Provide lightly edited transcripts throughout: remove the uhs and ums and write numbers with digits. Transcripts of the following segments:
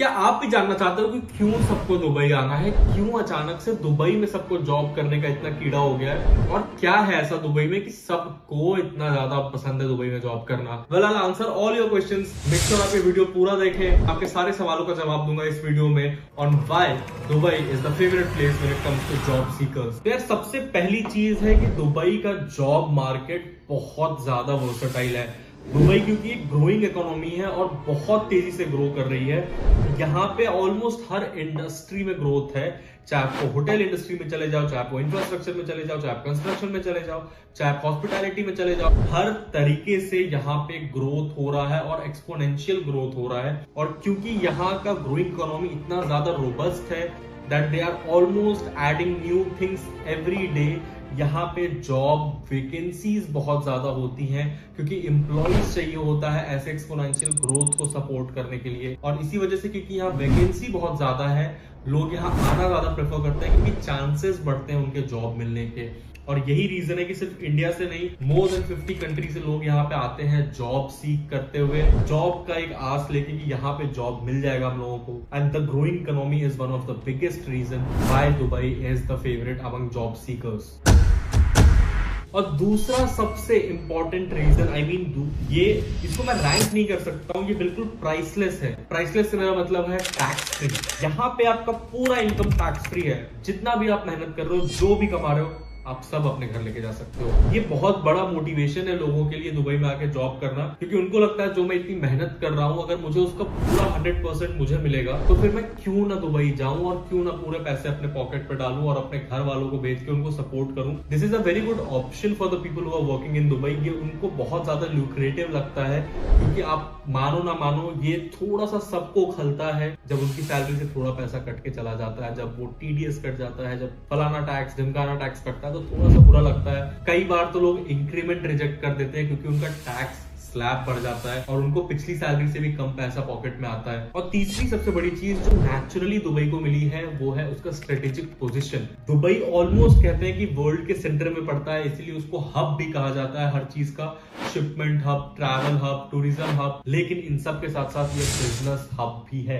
क्या आप भी जानना चाहते हो कि क्यों सबको दुबई आना है, क्यों अचानक से दुबई में सबको जॉब करने का इतना कीड़ा हो गया है, और क्या है ऐसा दुबई में कि सबको इतना ज्यादा पसंद है दुबई में जॉब करना? Well, I answer all your questions. Make sure आप ये वीडियो पूरा देखें, आपके सारे सवालों का जवाब दूंगा इस वीडियो में on why Dubai is the favourite place when it comes to job seekers. यार, सबसे पहली चीज है कि दुबई का जॉब मार्केट बहुत ज्यादा वर्सेटाइल है। दुबई क्योंकि एक ग्रोइंग इकोनॉमी है और बहुत तेजी से ग्रो कर रही है। यहाँ पे ऑलमोस्ट हर इंडस्ट्री में ग्रोथ है, चाहे आपको होटल इंडस्ट्री में चले जाओ, चाहे आपको इंफ्रास्ट्रक्चर में चले जाओ, चाहे आप कंस्ट्रक्शन में चले जाओ, चाहे आप हॉस्पिटैलिटी में चले जाओ, हर तरीके से यहाँ पे ग्रोथ हो रहा है और एक्सपोनेंशियल ग्रोथ हो रहा है। और क्योंकि यहाँ का ग्रोइंग इकोनॉमी इतना ज्यादा रोबस्ट है that they are almost adding new things every day. यहाँ पे जॉब वैकेंसीज बहुत ज्यादा होती हैं क्योंकि एम्प्लॉइज चाहिए होता है ऐसे एक्सपोनेंशियल ग्रोथ को सपोर्ट करने के लिए। और इसी वजह से क्योंकि यहाँ वैकेंसी बहुत ज्यादा है, लोग यहाँ आना ज्यादा प्रेफर करते हैं क्योंकि चांसेस बढ़ते हैं उनके जॉब मिलने के। और यही रीजन है कि सिर्फ इंडिया से नहीं, मोर देन 50 कंट्री से लोग यहाँ पे आते हैं जॉब सीख करते हुए, जॉब का एक आस लेके कि यहाँ पे जॉब मिल जाएगा हम लोगों को। And the growing economy is one of the biggest reason why Dubai is the favourite among job seekers. और दूसरा सबसे इंपॉर्टेंट रीजन, ये इसको मैं रैंक नहीं कर सकता हूँ, ये बिल्कुल प्राइसलेस है। प्राइसलेस से मेरा मतलब है टैक्स फ्री। यहाँ पे आपका पूरा इनकम टैक्स फ्री है। जितना भी आप मेहनत कर रहे हो, जो भी कमा रहे हो, आप सब अपने घर लेके जा सकते हो। ये बहुत बड़ा मोटिवेशन है लोगों के लिए दुबई में आके जॉब करना, क्योंकि उनको लगता है जो मैं इतनी मेहनत कर रहा हूँ, अगर मुझे उसका पूरा 100% मुझे मिलेगा तो फिर मैं क्यों ना दुबई जाऊं और क्यों ना पूरे पैसे अपने पॉकेट पे डालूं और अपने घर वालों को भेज के उनको सपोर्ट करूं। This is a very good option for the people who are working in Dubai. ये उनको बहुत ज्यादा ल्यूक्रेटिव लगता है क्योंकि आप मानो ना मानो, ये थोड़ा सा सबको खलता है जब उनकी सैलरी से थोड़ा पैसा कट के चला जाता है, जब वो टीडीएस कट जाता है, जब फलाना टैक्स ढिमकाना टैक्स कटता है तो थोड़ा सा बुरा लगता है। कई बार तो लोग इंक्रीमेंट रिजेक्ट कर देते हैं क्योंकि उनका टैक्स स्लैब बढ़ जाता है और उनको पिछली सैलरी से भी कम पैसा पॉकेट में आता है। और तीसरी सबसे बड़ी चीज जो नेचुरली दुबई को मिली है वो है उसका स्ट्रेटेजिक पोजीशन। दुबई ऑलमोस्ट कहते हैं कि वर्ल्ड के सेंटर में पड़ता है, इसलिए उसको हब भी कहा जाता है हर चीज का, shipment hub, travel hub, tourism hub. लेकिन इन सब के साथ साथ ये बिजनेस हब भी है।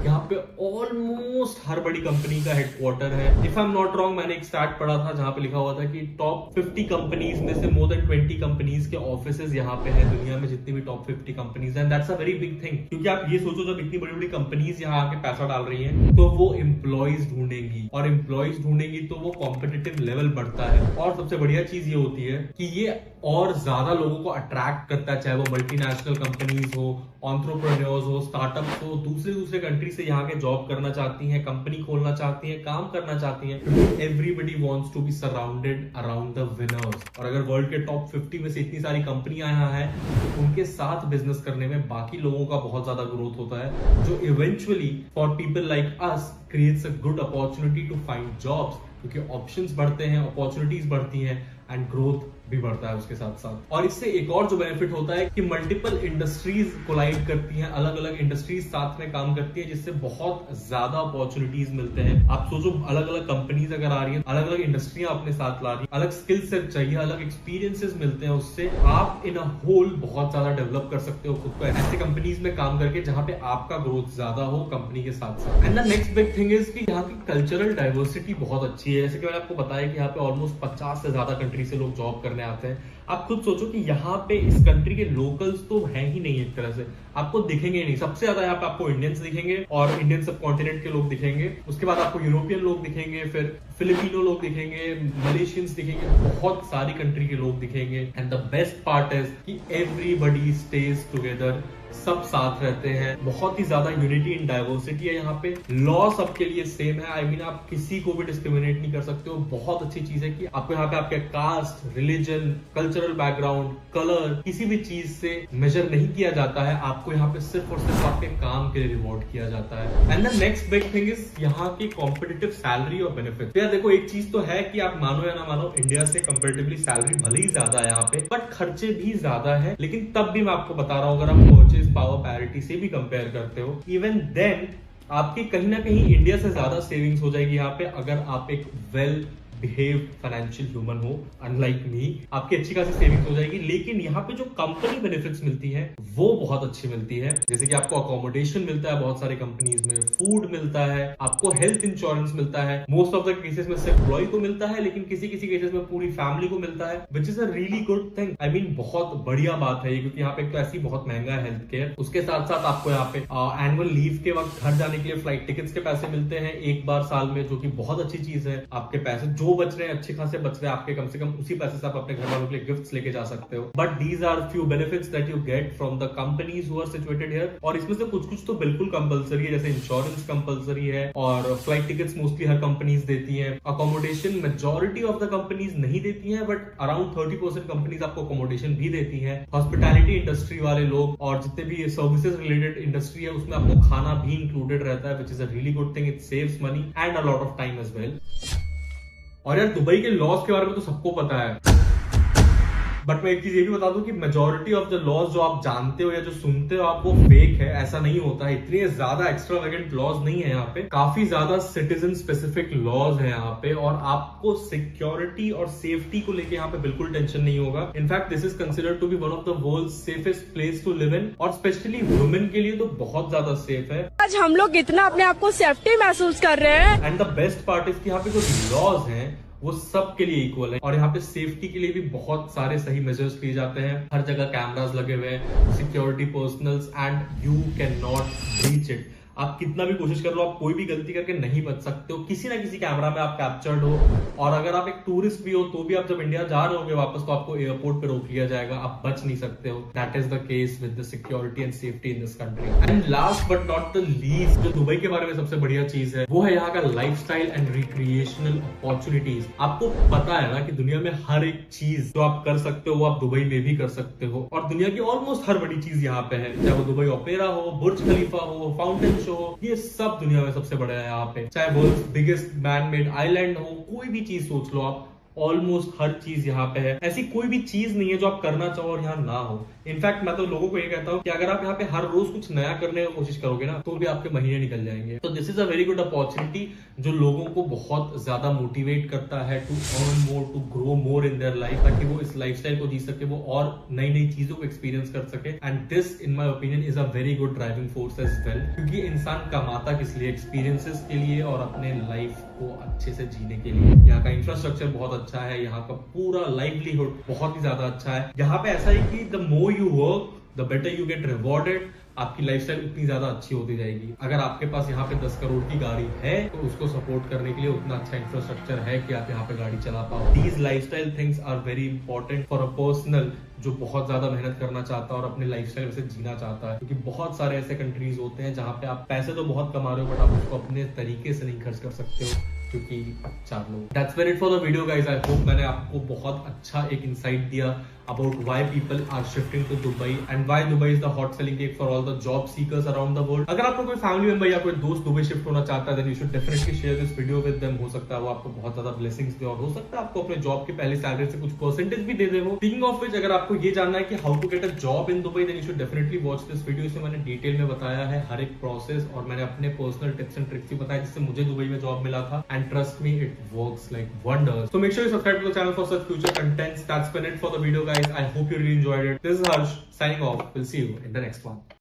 यहाँ पे ऑलमोस्ट हर बड़ी कंपनी का हेडक्वार्टर है। If I am not wrong, मैंने एक स्टार्ट पढ़ा था जहां पे लिखा हुआ था कि टॉप 50 कंपनीज में से मोर देन 20 कंपनीज के ऑफिसेज यहाँ पे है दुनिया में, जितनी भी टॉप 50 कंपनीज हैं। That's a very big thing, क्योंकि आप ये सोचो जब इतनी बड़ी बड़ी कंपनीज यहाँ आके पैसा डाल रही हैं तो वो एम्प्लॉइज ढूंढेंगी, और एम्प्लॉइज ढूंढेंगी तो वो कॉम्पिटिटिव लेवल बढ़ता है। और सबसे बढ़िया चीज ये होती है कि ये और ज्यादा लोगों को अट्रैक्ट करता है, चाहे वो मल्टीनेशनल कंपनीज हो, एंटरप्रेन्योर्स हो, स्टार्टअप्स हो, दूसरे कंट्री से यहाँ के जॉब करना चाहती हैं, कंपनी खोलना चाहती हैं, काम करना चाहती हैं, क्योंकि everybody wants to be surrounded around the winners. और अगर वर्ल्ड के टॉप 50 में से इतनी सारी कंपनियां यहाँ हैं तो उनके साथ बिजनेस करने में बाकी लोगों का बहुत ज्यादा ग्रोथ होता है, जो eventually for people like us creates a good opportunity to find jobs, क्योंकि ऑप्शंस बढ़ते हैं, अपॉर्चुनिटीज बढ़ती हैं एंड ग्रोथ भी बढ़ता है उसके साथ साथ। और इससे एक और जो बेनिफिट होता है कि मल्टीपल इंडस्ट्रीज कोलाइड करती हैं, अलग अलग इंडस्ट्रीज साथ में काम करती है, जिससे बहुत ज्यादा अपॉर्चुनिटीज मिलते हैं। आप सोचो, अलग अलग कंपनीज अगर आ रही है, अलग अलग इंडस्ट्रियां अपने साथ ला रही है, अलग स्किल सेट चाहिए, अलग एक्सपीरियंसेस मिलते हैं, उससे आप इन अ होल बहुत ज्यादा डेवलप कर सकते हो खुद को ऐसे कंपनीज में काम करके जहां पे आपका ग्रोथ ज्यादा हो कंपनी के साथ साथ। And the next big thing is कि यहाँ की कल्चरल डाइवर्सिटी बहुत अच्छी है। जैसे कि मैंने आपको बताया कि यहाँ पे ऑलमोस्ट 50 से ज्यादा कंट्री से लोग जॉब करने आते हैं। आप खुद सोचो कि यहाँ पे इस कंट्री के लोकल्स तो हैं ही नहीं, एक तरह से आपको दिखेंगे ही नहीं। सबसे ज्यादा यहाँ पे आपको इंडियंस दिखेंगे और इंडियन सब कॉन्टिनेंट के लोग दिखेंगे, उसके बाद आपको यूरोपियन लोग दिखेंगे, फिर फिलिपिनो लोग दिखेंगे, मलेशियंस दिखेंगे, बहुत सारी कंट्री के लोग दिखेंगे। And the best part is कि एवरीबडी स्टेज टुगेदर, सब साथ रहते हैं, बहुत ही ज्यादा यूनिटी इन डाइवर्सिटी है यहाँ पे। लॉ सबके लिए सेम है, आप किसी को भी डिस्क्रिमिनेट नहीं कर सकते हो। बहुत अच्छी चीज है कि आपको यहाँ पे आपके caste, religion, cultural background, colour, किसी भी चीज से मेजर नहीं किया जाता है। आपको यहाँ पे सिर्फ और सिर्फ आपके काम के लिए रिवॉर्ड किया जाता है। And the next big thing is यहाँ की कॉम्पिटिटिव सैलरी और बेनिफिट। यार देखो, एक चीज तो है कि आप मानो या ना मानो, इंडिया से कंपेरेटिवली सैलरी भले ही ज्यादा है यहाँ पे, बट खर्चे भी ज्यादा है। लेकिन तब भी मैं आपको बता रहा हूँ, अगर आप परचेज पावर पैरिटी से भी कंपेयर करते हो, इवन देन आपकी कहीं ना कहीं इंडिया से ज्यादा सेविंग्स हो जाएगी यहाँ पे, अगर आप एक वेल बिहेव्ड फाइनेंशियल ह्यूमन हो, अनलाइक मी, आपकी अच्छी खासी सेविंग्स हो जाएगी। लेकिन यहाँ पे जो कंपनी बेनिफिट्स मिलती है वो बहुत अच्छी मिलती है। जैसे कि आपको अकोमोडेशन मिलता है बहुत सारी कंपनीज में, फूड मिलता है, आपको हेल्थ इंश्योरेंस मिलता है, मोस्ट ऑफ द केसेस में सिर्फ एम्प्लॉय को मिलता है, लेकिन किसी किसी केसेस में पूरी फैमिली को मिलता है, which is a really good thing. I mean बहुत बढ़िया बात है ये, क्योंकि यहाँ पे तो ऐसी बहुत महंगा है हेल्थ केयर। उसके साथ साथ आपको यहाँ पे एनुअल लीव के वक्त घर जाने के लिए फ्लाइट टिकट्स के पैसे मिलते हैं एक बार साल में, जो कि बहुत अच्छी चीज है। आपके पैसे जो बच रहे हैं अच्छे खासे बच रहे हैं आपके, कम से कम उसी पैसे से आप अपने घर वालों के लिए गिफ्ट्स लेके जा सकते हो। But these are few benefits that you get from the companies who are situated here. और इसमें से कुछ कुछ तो बिल्कुल कंपलसरी है, जैसे इंश्योरेंस कंपलसरी है और फ्लाइट टिकट्स मोस्टली हर कंपनीज देती है। Accommodation majority of the companies नहीं देती है, बट अराउंड 30% कंपनीज आपको अकोमोडेशन भी देती है। हॉस्पिटैलिटी इंडस्ट्री वाले लोग और जितने भी सर्विसेज रिलेटेड इंडस्ट्री है उसमें आपको खाना भी इंक्लूडेड रहता है, which is a really good thing. It saves money and a lot of time as well. और यार दुबई के लॉज के बारे में तो सबको पता है, बट मैं एक चीज ये भी बता दूं कि मेजॉरिटी ऑफ द लॉज जो आप जानते हो या जो सुनते हो आप, वो फेक है। ऐसा नहीं होता है, इतने ज्यादा एक्स्ट्रावेगेंट लॉज नहीं है यहाँ पे। काफी ज्यादा सिटीजन स्पेसिफिक लॉज है यहाँ पे, और आपको सिक्योरिटी और सेफ्टी को लेके यहाँ पे बिल्कुल टेंशन नहीं होगा। In fact this is considered to be one of the world's safest place to live in, और स्पेशली वुमेन के लिए तो बहुत ज्यादा सेफ है। आज हम लोग इतना अपने आप को सेफ्टी महसूस कर रहे हैं। And the best part is कि यहाँ पे जो लॉज हैं वो सबके लिए इक्वल है, और यहाँ पे सेफ्टी के लिए भी बहुत सारे सही मेजर्स लिए जाते हैं। हर जगह कैमरास लगे हुए हैं, security personals, and you can not breach it. आप कितना भी कोशिश कर लो, आप कोई भी गलती करके नहीं बच सकते हो। किसी ना किसी कैमरा में आप कैप्चर्ड हो, और अगर आप एक टूरिस्ट भी हो तो भी आप जब इंडिया जा रहे होगे वापस, तो आपको एयरपोर्ट पे रोक लिया जाएगा, आप बच नहीं सकते हो। That is the case with the security and safety in this country. And last but not the least, जो दुबई के बारे में सबसे बढ़िया चीज है वो है यहाँ का लाइफस्टाइल एंड रिक्रिएशनल अपॉर्चुनिटीज। आपको पता है ना कि दुनिया में हर एक चीज जो आप कर सकते हो वो आप दुबई में भी कर सकते हो, और दुनिया की ऑलमोस्ट हर बड़ी चीज यहाँ पे है। चाहे वो दुबई ओपेरा हो, बुर्ज खलीफा हो, फाउंटेन शो, ये सब दुनिया में सबसे बड़ा है यहाँ पे। चाहे world's biggest man made island हो, कोई भी चीज सोच लो आप, ऑलमोस्ट हर चीज यहाँ पे है। ऐसी कोई भी चीज नहीं है जो आप करना चाहो और यहाँ ना हो। इनफैक्ट मैं तो लोगों को ये कहता हूँ कि अगर आप यहाँ पे हर रोज कुछ नया करने की कोशिश करोगे ना, तो भी आपके महीने निकल जाएंगे। तो this is a very good opportunity जो लोगों को बहुत ज्यादा मोटिवेट करता है to earn more, to grow more in their life, ताकि वो इस लाइफस्टाइल को जी सके, वो और नई नई चीजों को एक्सपीरियंस कर सके। And this in my opinion is a very good driving force as well, क्योंकि इंसान कमाता किस लिए? एक्सपीरियंसेस के लिए और अपने लाइफ को अच्छे से जीने के लिए। यहाँ का इंफ्रास्ट्रक्चर बहुत अच्छा है, यहाँ का पूरा लाइवलीहुड बहुत ही ज्यादा अच्छा है। यहाँ पे ऐसा है कि the more you work the better you get rewarded. आपकी लाइफस्टाइल उतनी ज्यादा अच्छी होती जाएगी। अगर आपके पास यहाँ पे 10 करोड़ की गाड़ी है तो उसको सपोर्ट करने के लिए उतना अच्छा इंफ्रास्ट्रक्चर है कि आप यहाँ पे गाड़ी चला पाओ। These lifestyle things are very important for a personal जो बहुत ज्यादा मेहनत करना चाहता है और अपने लाइफस्टाइल से जीना चाहता है, क्योंकि बहुत सारे ऐसे कंट्रीज होते हैं जहाँ पे आप पैसे तो बहुत कमा रहे हो, बट आप उसको अपने तरीके से नहीं खर्च कर सकते हो, क्योंकि 4 लोग। That's been it for the video guys. I hope मैंने आपको बहुत अच्छा एक insight दिया about why people are shifting to Dubai and why Dubai is the hot selling cake for all the job seekers around the world. अगर आपको कोई family member या कोई दोस्त दुबई शिफ्ट होना चाहता है, then you should definitely share this video with them. हो सकता है वो आपको बहुत ज्यादा blessings दे, और हो सकता है आपको अपने जॉब के पहले सैलरी से कुछ परसेंटेज भी दे दे वो। Speaking of which, अगर आपको ये जानना है कि how to get a job in Dubai, then you should definitely watch this video. इसमें मैंने डिटेल में बताया है हर एक प्रोसेस, और मैंने अपने पर्सनल टिप्स एंड ट्रिक्स भी बताया जिससे मुझे दुबई में जॉब मिला था। And trust me, it works like wonders. So make sure you subscribe to the channel for such future contents. That's been it for the video guys. I hope you really enjoyed it. This is Harsh signing off. We'll see you in the next one.